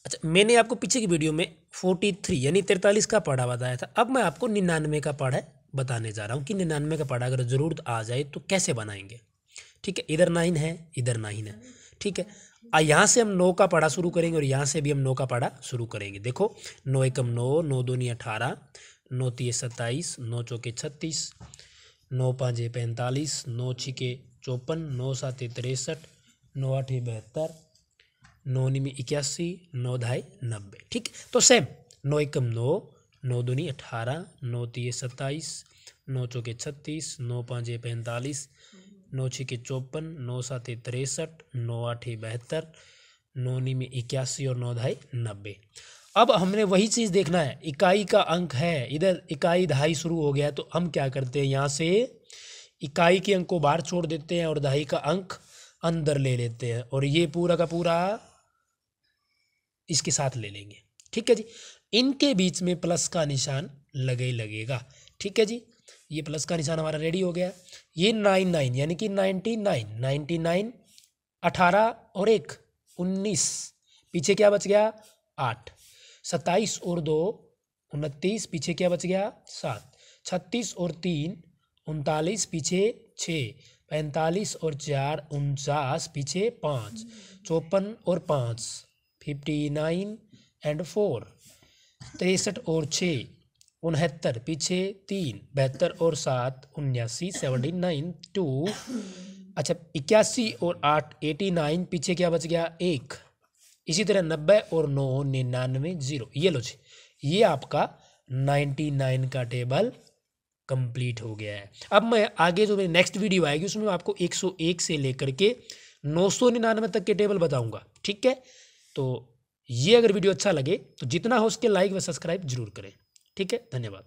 अच्छा, मैंने आपको पीछे की वीडियो में 43 यानी 43 का पढ़ा बताया था। अब मैं आपको 99 का पढ़ा बताने जा रहा हूँ कि 99 का पढ़ा अगर ज़रूरत आ जाए तो कैसे बनाएंगे। ठीक है, इधर 9 है, इधर 9 है। ठीक है, यहाँ से हम 9 का पढ़ा शुरू करेंगे और यहाँ से भी हम 9 का पढ़ा शुरू करेंगे। देखो, 9 एकम 9, 9 दूनी 18, 9 तिये 27, 9 चौके 36, 9 पाँचे 45, 9 छिके 54, 9 साते 63, 9 आठे 72, 9 निमी 81, 9 ढाई 90। ठीक, तो सेम 9 एकम 9, 9 दूनी 18, 9 तिये 27, 9 चौके 36, 9 पाँचे 45, 9 छिके 54, 9 साते 63, 9 आठे 72, 9 निमी 81 और 9 ढाई 90। अब हमने वही चीज़ देखना है, इकाई का अंक है, इधर इकाई दहाई शुरू हो गया तो हम क्या करते हैं, यहाँ से इकाई के अंक को बाहर छोड़ देते हैं और दहाई का अंक अंदर ले लेते हैं और ये पूरा का पूरा इसके साथ ले लेंगे। ठीक है जी, इनके बीच में प्लस का निशान लगे ही लगेगा। ठीक है जी, ये प्लस का निशान हमारा रेडी हो गया। ये 99 यानी कि 99, 18 और 1 19, पीछे क्या बच गया 8, 27 और 2 29, पीछे क्या बच गया 7, 36 और 3 39, पीछे 6, 45 और 4 49, पीछे 5, 54 और 5 59 एंड 4, 63 और 6 69, पीछे 3, 72 और 7 79, 79 2, अच्छा 81 और 8 89, पीछे क्या बच गया 1, इसी तरह 90 और 9 99 0। ये लो जी, ये आपका 99 का टेबल कंप्लीट हो गया है। अब मैं आगे जो मेरी नेक्स्ट वीडियो आएगी उसमें मैं आपको 101 से लेकर के 999 तक के टेबल बताऊंगा। ठीक है, तो ये अगर वीडियो अच्छा लगे तो जितना हो उसके लाइक व सब्सक्राइब जरूर करें। ठीक है, धन्यवाद।